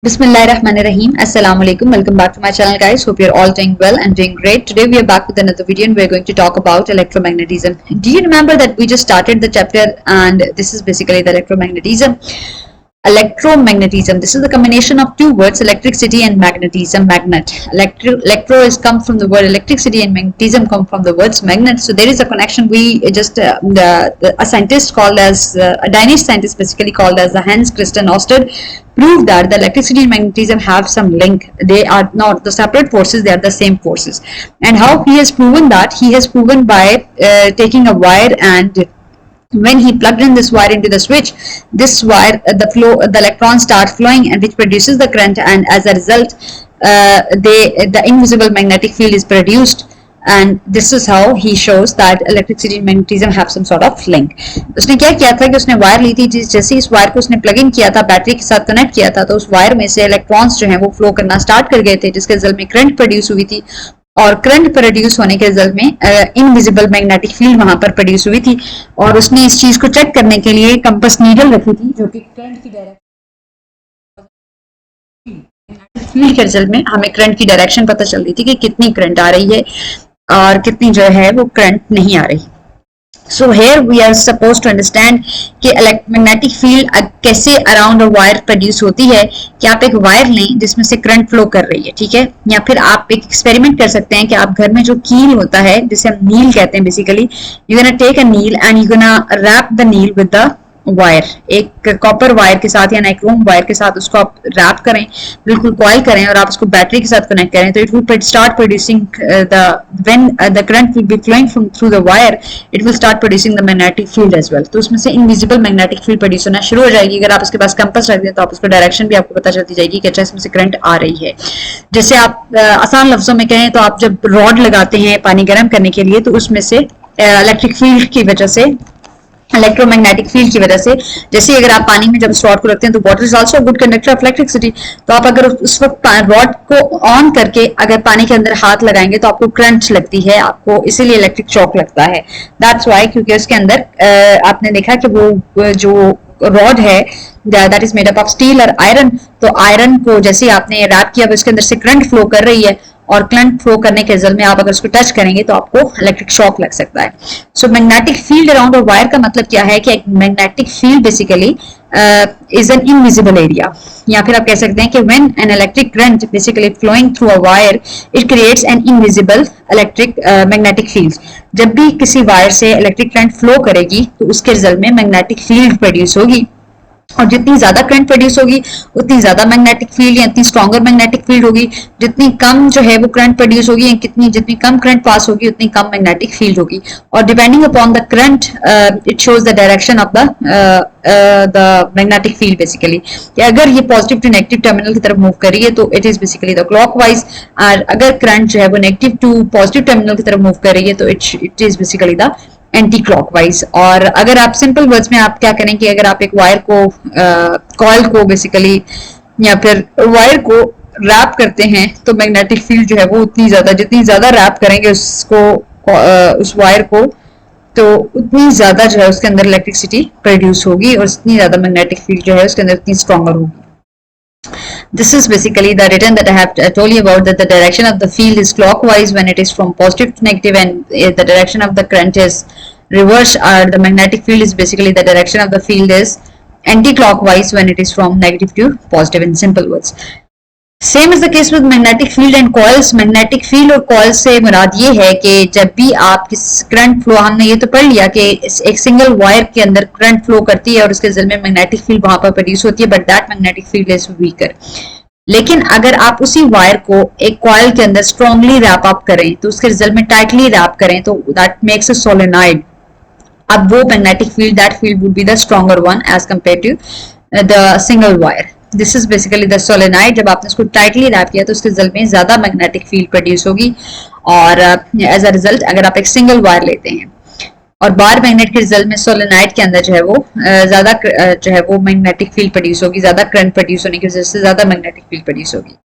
Bismillahirrahmanirrahim. Assalamu alaikum. Welcome back to my channel, guys. Hope you're all doing well and doing great. Today we are back with another video and we're going to talk about electromagnetism. Do you remember that we just started the chapter and this is basically the electromagnetism? Electromagnetism. This is the combination of two words, electricity and magnetism, magnet. Electro is come from the word electricity and magnetism come from the words magnet. So there is a connection. We just, a scientist called as, a Danish scientist basically called as the Hans Christian Ørsted proved that the electricity and magnetism have some link. They are not the separate forces, they are the same forces. And how he has proven that? He has proven by taking a wire, and when he plugged in this wire into the switch, this wire, the electrons start flowing, and which produces the current, and as a result the invisible magnetic field is produced. And this is how he shows that electricity and magnetism have some sort of link. उसने क्या किया था कि उसने wire ली थी, जैसे इस wire को उसने प्लग इन किया था, बैटरी के साथ कनेक्ट किया था, तो उस वायर में से इलेक्ट्रॉन्स जो हैं वो फ्लो करना स्टार्ट कर गए थे, जिसके रिजल्ट में करंट प्रोड्यूस हुई थी। और करंट प्रोड्यूस होने के रिजल्ट में इनविजिबल मैग्नेटिक फील्ड वहां पर प्रोड्यूस हुई थी। और उसने इस चीज को चेक करने के लिए कंपास नीडल रखी थी, जो कि करंट की डायरेक्शन फील्ड के रिजल्ट में हमें करंट की डायरेक्शन पता चल रही थी कि कितनी करंट आ रही है और कितनी जो है वो करंट नहीं आ रही। So here we are supposed to understand कि मैग्नेटिक फील्ड कैसे अराउंड अ वायर प्रोड्यूस होती है। कि आप एक वायर लें जिसमें से करंट फ्लो कर रही है, ठीक है, या फिर आप एक एक्सपेरिमेंट कर सकते हैं कि आप घर में जो कील होता है, जिसे हम नील कहते हैं, basically you gonna take a nail and you gonna wrap the nail with the wire, एक कॉपर वायर के साथ या नाइक्रोम वायर के साथ उसको आप रैप करें, बिल्कुल कॉइल करें, और आप उसको बैटरी के साथ कनेक्ट करें, तो it will start producing when the current will be flowing from through the wire, it will start producing the magnetic field as well. तो उसमें से इनविजिबल मैग्नेटिक फील्ड प्रोड्यूस होना शुरू हो जाएगी। अगर आप उसके पास कंपास रख दें तो आप उसको डायरेक्शन भी आपको पता चलती जाएगी कि अच्छा इसमें से करंट आ रही है। जैसे आप आसान लफ्जों में कहें तो आप जब रॉड लगाते हैं पानी गर्म करने के लिए, तो उसमें से इलेक्ट्रिक फील्ड की वजह से, इलेक्ट्रोमैग्नेटिक फील्ड की वजह से, जैसे अगर आप पानी में जब उस रॉड को रखते हैं तो water is also good conductor of electricity, तो आप अगर उस वक्त रॉड को ऑन करके अगर पानी के अंदर हाथ लगाएंगे तो आपको करंट लगती है, आपको इसीलिए इलेक्ट्रिक शॉक लगता है। दैट्स व्हाई, क्योंकि उसके अंदर आपने देखा कि वो जो रॉड है that is made up of steel और आयरन, तो आयरन को जैसे आपने रैप किया उसके अंदर से करंट फ्लो कर रही है, और करंट फ्लो करने के रिजल्ट में आप अगर उसको टच करेंगे तो आपको इलेक्ट्रिक शॉक लग सकता है। So magnetic field around a wire का मतलब क्या है कि एक magnetic field basically is an invisible area, या फिर आप कह सकते हैं कि when an electric current basically flowing through a wire it creates an invisible electric magnetic field. जब भी किसी वायर से इलेक्ट्रिक करंट फ्लो करेगी तो उसके रिजल्ट में मैग्नेटिक फील्ड प्रोड्यूस होगी, और जितनी ज्यादा करंट प्रोड्यूस होगी उतनी ज्यादा मैग्नेटिक फील्ड या इतनी स्ट्रॉन्गर मैग्नेटिक फील्ड होगी। जितनी कम जो है वो करंट प्रोड्यूस होगी या जितनी कम करंट पास होगी उतनी कम मैग्नेटिक फील्ड होगी। और depending upon the current it shows the direction of the magnetic field basically, कि अगर ये पॉजिटिव टू नेगेटिव टर्मिनल की तरफ मूव कर रही है तो it is basically the clockwise, और अगर करंट जो है वो नेगेटिव टू पॉजिटिव टर्मिनल की तरफ मूव कर रही है तो it is basically the anti clockwise. और अगर आप सिंपल वर्ड्स में आप क्या करें कि अगर आप एक वायर को कॉइल को बेसिकली या फिर वायर को रैप करते हैं तो मैग्नेटिक फील्ड जो है वो उतनी ज्यादा, जितनी ज्यादा रैप करेंगे उसको उस वायर को, तो उतनी ज्यादा जो है उसके अंदर इलेक्ट्रिसिटी प्रोड्यूस होगी और उतनी ज्यादा मैग्नेटिक फील्ड जो है उसके अंदर उतनी स्ट्रॉन्गर होगी। This is basically the return that I have told you about, that the direction of the field is clockwise when it is from positive to negative, and the direction of the current is reverse, or the magnetic field is basically the direction of the field is anti-clockwise when it is from negative to positive, in simple words. Same is the case with magnetic field and coils. Magnetic field और coil से मुराद ये है कि जब भी आप current flow, हमने ये तो पढ़ लिया कि एक सिंगल वायर के अंदर करंट फ्लो करती है और उसके रिजल्ट में मैग्नेटिक फील्ड वहां पर प्रोड्यूस होती है, but that magnetic field is weaker. लेकिन अगर आप उसी वायर को एक कॉइल के अंदर स्ट्रांगली रैप अप करें तो उसके रिजल्ट में टाइटली रैप करें तो दैट मेक्स अ सोलेनॉइड। अब वो magnetic field, that field would be the stronger one as compare to the single wire. This is basically the solenoid. जब आपने उसको टाइटली रैप किया तो उसके रिजल्ट में ज्यादा मैग्नेटिक फील्ड प्रोड्यूस होगी, और एज अ रिजल्ट अगर आप एक सिंगल वायर लेते हैं और बार मैग्नेट के रिजल्ट में सोलेनाइड के अंदर जो है वो ज्यादा जो है वो मैग्नेटिक फील्ड प्रोड्यूस होगी, ज्यादा करंट प्रोड्यूस होने की वजह से ज्यादा मैग्नेटिक फील्ड प्रोड्यूस होगी।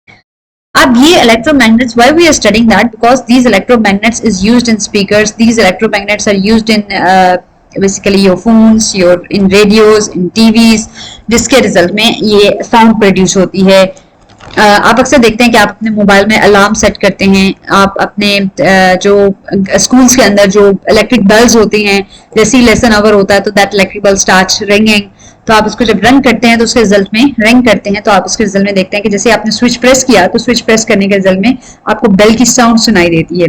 अब ये electromagnets, why we are studying that, because these electromagnets is used in speakers, these electromagnets are used in basically your phones, your in radios, in TVs, जिसके result में ये साउंड प्रोड्यूस होती है। आप अक्सर देखते हैं कि आप अपने मोबाइल में अलार्म सेट करते हैं, आप अपने जो स्कूल्स के अंदर जो इलेक्ट्रिक बेल्स होती हैं, जैसे ही लेसन आवर होता है तो that electric bell start ringing, तो आप उसको जब रन करते हैं तो उसके रिजल्ट में रिंग करते हैं तो आप उसके रिजल्ट में देखते हैं कि जैसे आपने स्विच प्रेस किया तो स्विच प्रेस करने के रिजल्ट में आपको बेल की साउंड सुनाई देती है।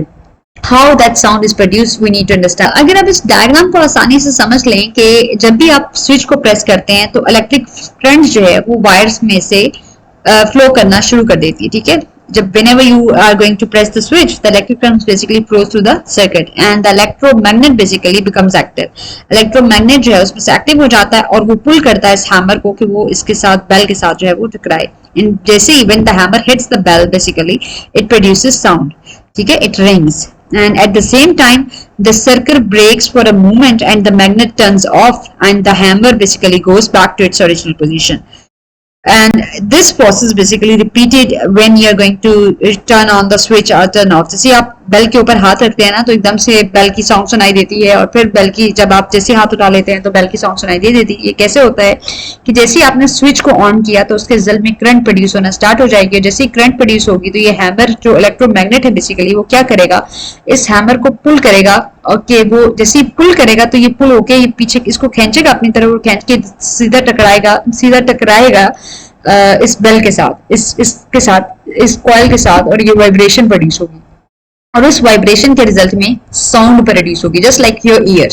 How that sound is produce we need to understand. अगर आप इस डायग्राम को आसानी से समझ लें कि जब भी आप स्विच को प्रेस करते हैं तो इलेक्ट्रिक करंट जो है वो वायर्स में से फ्लो करना शुरू कर देती है, ठीक है। जब whenever you are going to press the switch, the electric current basically flows through the circuit and the electromagnet basically becomes active. electromagnet जो है उसमें से एक्टिव हो जाता है और वो पुल करता है इस हैमर को कि वो इसके साथ बेल के साथ जो है वो टकराए। जैसे ही when the hammer hits the bell basically it produces sound, ठीक है, it rings and at the same time the circuit breaks for a moment and the magnet turns off and the hammer basically goes back to its original position. And this process basically repeated when you are going to turn on the switch or turn off. जैसे आप bell के ऊपर हाथ रखते हैं ना तो एकदम से बेल की साउंड सुनाई देती है और फिर बेल की जब आप जैसे हाथ उठा लेते हैं तो बेल की साउंड सुनाई दे देती है। ये कैसे होता है कि जैसे ही आपने स्विच को ऑन किया तो उसके रिजल्ट में करंट प्रोड्यूस होना स्टार्ट हो जाएगी। जैसे ही करंट प्रोड्यूस होगी तो ये हैमर जो इलेक्ट्रोमैग्नेट है बेसिकली वो क्या करेगा, इस हैमर को पुल करेगा और कि वो जैसे ही पुल करेगा तो ये पुल होके ये पीछे इसको खींचेगा अपनी तरफ और खींच के सीधा टकराएगा इस बेल के साथ, इसके साथ, इस कॉइल के साथ और ये वाइब्रेशन प्रोड्यूस होगी और उस वाइब्रेशन के रिजल्ट में साउंड प्रोड्यूस होगी जस्ट लाइक योर ईयर।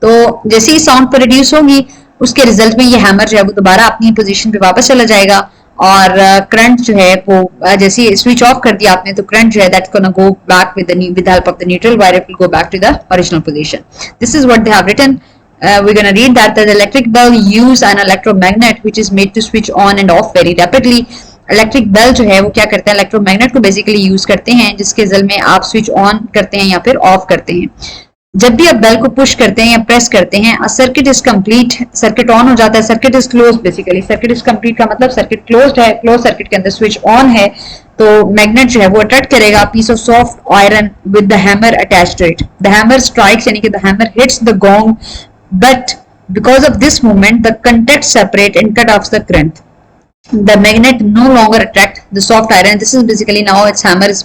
तो जैसे ही साउंड प्रोड्यूस होगी उसके रिजल्ट में ये हैमर जो है वो दोबारा अपनी पोजीशन पे वापस चला जाएगा और करंट जो है वो जैसे स्विच ऑफ कर दिया आपने तो करंट जो है that's gonna go back with the help of the neutral wire, it will go back to the original position. This is what they have written. We're going to read that the electric bell use an electromagnet which is made to switch on and off very rapidly. Electric bell जो है वो क्या करते हैं, electromagnet को basically use करते हैं जिसके रिजल्ट में आप स्विच ऑन करते हैं या फिर ऑफ करते हैं। जब भी आप बेल को पुश करते हैं या प्रेस करते हैं circuit is complete, circuit on हो जाता है, circuit is close. Basically circuit is complete का मतलब सर्किट क्लोज्ड है, क्लोज सर्किट के अंदर स्विच ऑन है तो मैग्नेट जो है वो अट्रैक्ट करेगा piece of soft iron with the hammer attached to it. The hammer strikes यानी कि the hammer hits the gong, but because of this movement the contacts separate and cut off the current. The magnet no longer attract the soft iron. This is basically now its hammer is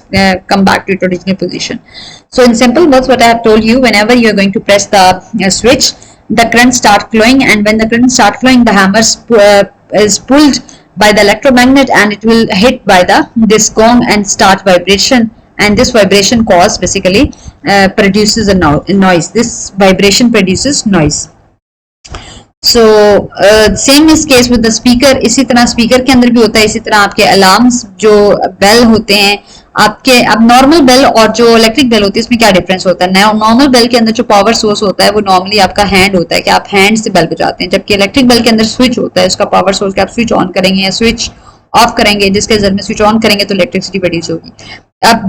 come back to its original position. So in simple words what I have told you, whenever you are going to press the switch the current start flowing and when the current start flowing the hammer is pulled by the electromagnet and it will hit by this gong and start vibration, and this vibration cause basically produces a noise. This vibration produces noise. So same is case with the speaker. इसी तरह speaker के अंदर भी होता है, इसी तरह आपके अलार्म्स जो बेल होते हैं आपके, अब नॉर्मल बेल और जो इलेक्ट्रिक बेल होती है इसमें क्या डिफरेंस होता है। नॉर्मल बेल के अंदर जो पावर सोर्स होता है वो नॉर्मली आपका हैंड होता है कि आप हैंड से बेल बजाते हैं, जबकि इलेक्ट्रिक बेल के अंदर स्विच होता है, उसका पावर सोर्स कि आप स्विच ऑन करेंगे या स्विच ऑफ करेंगे, जिसके रिजल्ट में स्विच ऑन करेंगे तो इलेक्ट्रिसिटी प्रोड्यूस होगी। अब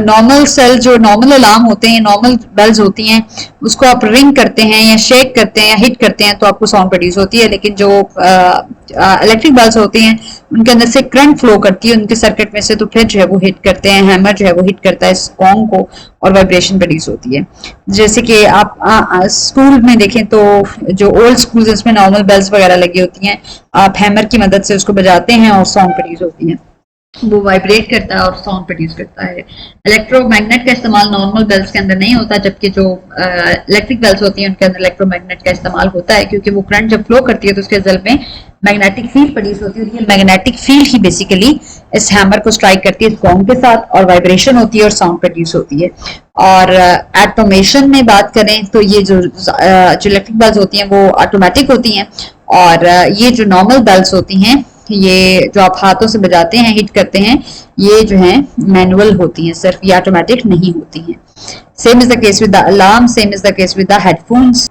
नॉर्मल सेल जो नॉर्मल अलार्म होते हैं, नॉर्मल बेल्स होती हैं, उसको आप रिंग करते हैं या शेक करते हैं या हिट करते हैं तो आपको साउंड प्रोड्यूस होती है। लेकिन जो इलेक्ट्रिक बेल्स होती हैं उनके अंदर से करंट फ्लो करती है उनके सर्किट में से, तो फिर जो है वो हिट करते हैं, हैमर जो है वो हिट करता है इस गॉन्ग को और वाइब्रेशन प्रोड्यूस होती है। जैसे कि आप स्कूल में देखें तो जो ओल्ड स्कूल इसमें नॉर्मल बेल्स वगैरह लगी होती हैं, आप हैमर की मदद से उसको बजाते हैं और साउंड प्रोड्यूस होती है, वो वाइब्रेट करता है और साउंड प्रोड्यूस करता है। इलेक्ट्रोमैग्नेट का इस्तेमाल नॉर्मल बेल्स के अंदर नहीं होता, जबकि जो इलेक्ट्रिक बेल्स होती हैं उनके अंदर इलेक्ट्रोमैग्नेट का इस्तेमाल होता है, क्योंकि वो करंट जब फ्लो करती है तो उसके रिजल्ट में मैग्नेटिक फील्ड प्रोड्यूस होती है और ये मैग्नेटिक फील्ड ही बेसिकली इस हैमर को स्ट्राइक करती है इस गॉन्ग के साथ और वाइब्रेशन होती है और साउंड प्रोड्यूस होती है। और ऑटोमेशन में बात करें तो ये जो इलेक्ट्रिक बेल्स होती हैं वो ऑटोमेटिक होती हैं और ये जो नॉर्मल बेल्स होती हैं ये जो आप हाथों से बजाते हैं, हिट करते हैं, ये जो है मैनुअल होती हैं, सिर्फ ये ऑटोमेटिक नहीं होती हैं। Same is the case with the alarm, same is the case with the headphones.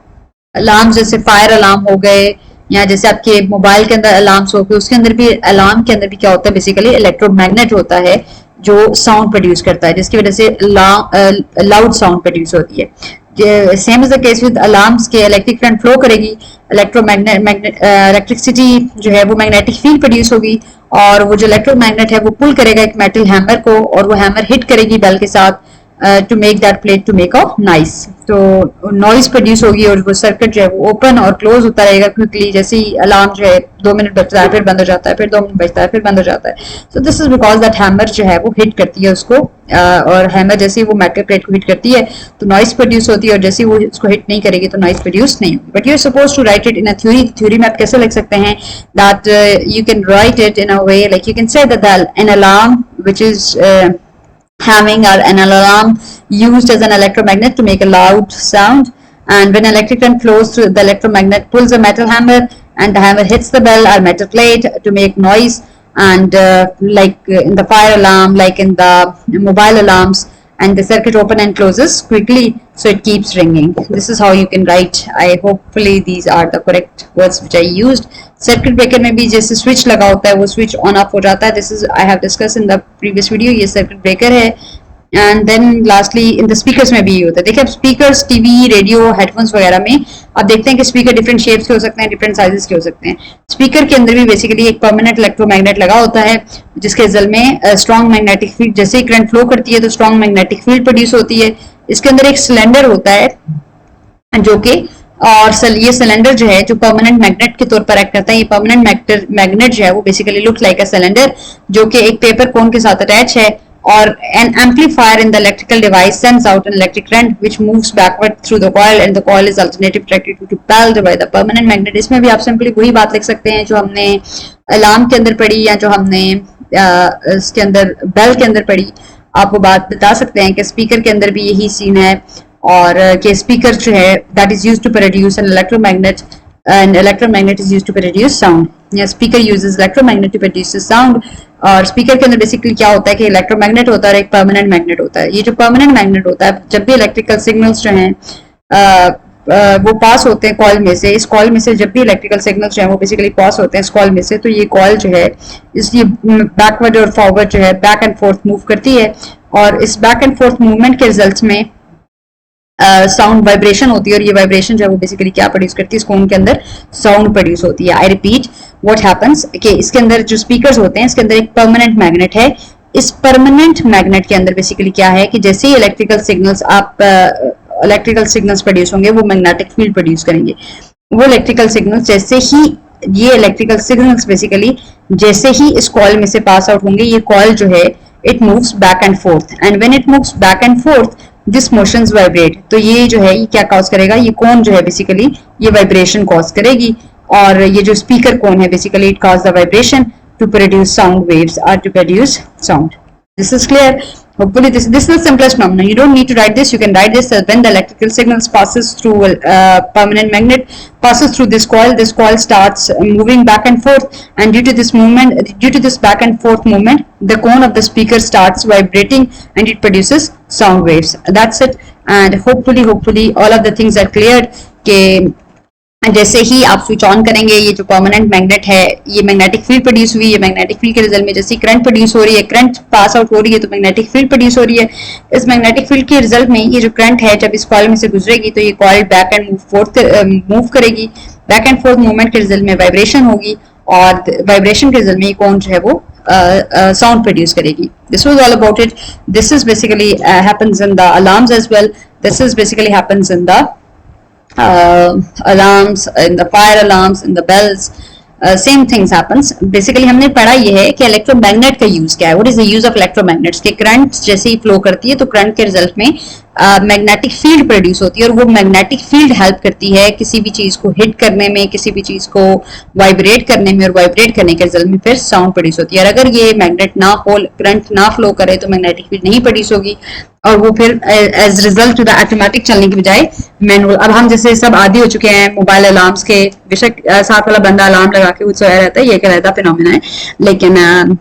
Alarm जैसे फायर अलार्म हो गए या जैसे आपके मोबाइल के अंदर अलार्म्स हो गए, उसके अंदर भी अलार्म के अंदर भी क्या होता है, बेसिकली इलेक्ट्रोमैग्नेट होता है जो साउंड प्रोड्यूस करता है, जिसकी वजह से लाउड साउंड प्रोड्यूस होती है। Same is the case with alarms के इलेक्ट्रिक करंट फ्लो करेगी, इलेक्ट्रिसिटी जो है वो मैग्नेटिक फील्ड प्रोड्यूस होगी और वो जो इलेक्ट्रोमैग्नेट है वो पुल करेगा एक मेटल हैमर को और वो हैमर हिट करेगी बेल के साथ to make that plate to make a noise. तो नॉइस प्रोड्यूस होगी और वो सर्किट जो है वो ओपन और क्लोज होता रहेगा क्विकली। जैसे ही अलार्म जो है 2 मिनट बजता है फिर बंद हो जाता है, फिर 2 मिनट बजता है फिर बंद हो जाता है। So this is because that hammer जो है वो हिट करती है उसको, और हैमर जैसे ही वो मेटल प्लेट को हिट करती है तो नॉइस प्रोड्यूस होती है, और जैसे ही वो उसको हिट नहीं करेगी तो नॉइस प्रोड्यूस नहीं होगी। But you are suppose to write it in a theory. Theory में आप कैसे लिख सकते हैं that you can write it in a way like you can say that an alarm which is having an alarm used as an electromagnet to make a loud sound, and when electric current flows through, the electromagnet pulls a metal hammer and the hammer hits the bell or metal plate to make noise. And like in the fire alarm, like in the mobile alarms, and the circuit open and closes quickly so it keeps ringing. This is how you can write. I hopefully these are the correct words which I used. Circuit breaker में भी जैसे switch लगा होता है वो switch on off हो जाता है। This is I have discuss in the previous video, ये सर्किट ब्रेकर है। And then lastly in the speakers में भी ये होता है। देखिए अब स्पीकर्स, टीवी, रेडियो, हेडफोन्स वगैरह में आप देखते हैं कि स्पीकर डिफरेंट शेप्स के हो सकते हैं, डिफरेंट साइजेस के हो सकते हैं। स्पीकर के अंदर भी बेसिकली एक परमानेंट इलेक्ट्रोमैग्नेट लगा होता है जिसके रिजल्ट में स्ट्रॉन्ग मैग्नेटिक फील्ड, जैसे ही करंट फ्लो करती है तो स्ट्रॉन्ग मैग्नेटिक फील्ड प्रोड्यूस होती है। इसके अंदर एक सिलेंडर होता है जो कि, और ये सिलेंडर जो है जो परमानेंट मैग्नेट के तौर पर एक्ट करता है। ये परमानेंट मैग्नेट जो है वो basically look like a cylinder जो कि एक पेपर कोन के साथ अटैच है, और an amplifier in the electrical device sends out an electric current which moves backward through the coil and the coil is alternatively attracted to propelled by the permanent magnet। इसमें भी आप simply वही बात लिख सकते हैं जो हमने अलार्म के अंदर पढ़ी या जो हमने इसके अंदर बेल के अंदर पढ़ी। आप वो बात बता सकते हैं कि स्पीकर के अंदर भी यही सीन है, और कि स्पीकर जो है that is used to produce an electromagnet, and electromagnet is used to produce sound, या speaker uses electromagnet to produce sound. और स्पीकर के अंदर बेसिकली क्या होता है कि इलेक्ट्रोमैग्नेट होता है और एक परमानेंट मैग्नेट होता है। ये जो परमानेंट मैग्नेट होता है जब भी इलेक्ट्रिकल सिग्नल्स जो हैं वो पास होते हैं कॉइल में से, इस कॉइल में से जब भी इलेक्ट्रिकल सिग्नल्स जो हैं वो बेसिकली पास होते हैं इस कॉइल में से, तो ये कॉइल जो है इसलिए बैकवर्ड और फॉरवर्ड जो है बैक एंड फोर्थ मूव करती है, और इस बैक एंड फोर्थ मूवमेंट के रिजल्ट में साउंड वाइब्रेशन होती है, और ये वाइब्रेशन जो है वो बेसिकली क्या प्रोड्यूस करती है, इस कोन के अंदर साउंड प्रोड्यूस होती है। आई रिपीट व्हाट हैपेंस कि इसके अंदर जो स्पीकर्स होते हैं इसके अंदर एक परमानेंट मैग्नेट है। इस परमानेंट मैग्नेट के अंदर बेसिकली क्या है कि जैसे ही इलेक्ट्रिकल सिग्नल्स प्रोड्यूस होंगे वो मैग्नेटिक फील्ड प्रोड्यूस करेंगे। वो इलेक्ट्रिकल सिग्नल्स जैसे ही ये इलेक्ट्रिकल सिग्नल्स बेसिकली जैसे ही इस कॉइल में से पास आउट होंगे, ये कॉइल जो है it moves back and fourth, and when it moves back and fourth this motions vibrate. तो ये जो है ये क्या कॉज करेगा, ये कोन जो है बेसिकली ये वाइब्रेशन कॉज करेगी, और ये जो स्पीकर कोन है basically it cause the vibration to produce sound waves और to produce sound. This is clear. Hopefully this is the simplest phenomenon. You don't need to write this. You can write this as when the electrical signals passes through a permanent magnet, passes through this coil starts moving back and forth, and due to this movement, due to this back and forth movement, the cone of the speaker starts vibrating and it produces sound waves. That's it. And hopefully all of the things are cleared. के जैसे ही आप switch on करेंगे ये जो permanent magnet है ये magnetic field produce हुई है, मैग्नेटिक फील्ड के रिजल्ट में जैसे करंट प्रोड्यूस हो रही है, करंट पास आउट हो रही है तो मैग्नेटिक फील्ड प्रोड्यूस हो रही है। इस मैग्नेटिक फील्ड के रिजल्ट में ये जो करंट है जब इस कॉइल में से गुजरेगी तो ये कॉइल बैक एंड मूव करेगी। बैक एंड फोर्थ मूवमेंट के रिजल्ट में वाइब्रेशन होगी, और वाइब्रेशन के रिजल्ट में ये कौन जो है वो साउंड प्रोड्यूस करेगी। This was all about it. This is basically happens in the alarms as well. This is basically happens in the alarms, in the fire alarms, in the bells, same things happens। Basically हमने पढ़ा ये है कि electromagnet का use क्या है, what is the use of electromagnets के current जैसे ही फ्लो करती है तो करंट के रिजल्ट में मैग्नेटिक फील्ड प्रोड्यूस होती है, और वो मैग्नेटिक फील्ड हेल्प करती है किसी भी चीज को हिट करने में, किसी भी चीज को वाइब्रेट करने में, और वाइब्रेट करने के रिजल्ट में फिर साउंड प्रोड्यूस होती है। और अगर ये मैग्नेट ना हो, करंट ना फ्लो करे तो मैग्नेटिक फील्ड नहीं प्रोड्यूस होगी, और वो फिर एज रिजल्ट द ऑटोमेटिक चलने की बजाय मैनुअल। अब हम जैसे सब आदी हो चुके हैं मोबाइल अलार्म्स के, बेशक साथ वाला बंदा अलार्म लगा के सोया रहता है, ये एक अलग फिनोमेना है, लेकिन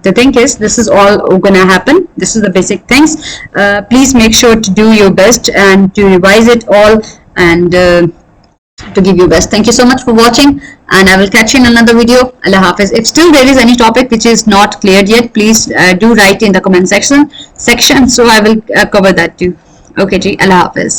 the thing is this is all gonna happen. This is the basic things. Please make sure to do your best and to revise it all and to give your best. Thank you so much for watching, and I will catch you in another video. Allah Hafiz. If still there is any topic which is not cleared yet, please do write in the comment section, so I will cover that too. Okay ji, Allah Hafiz.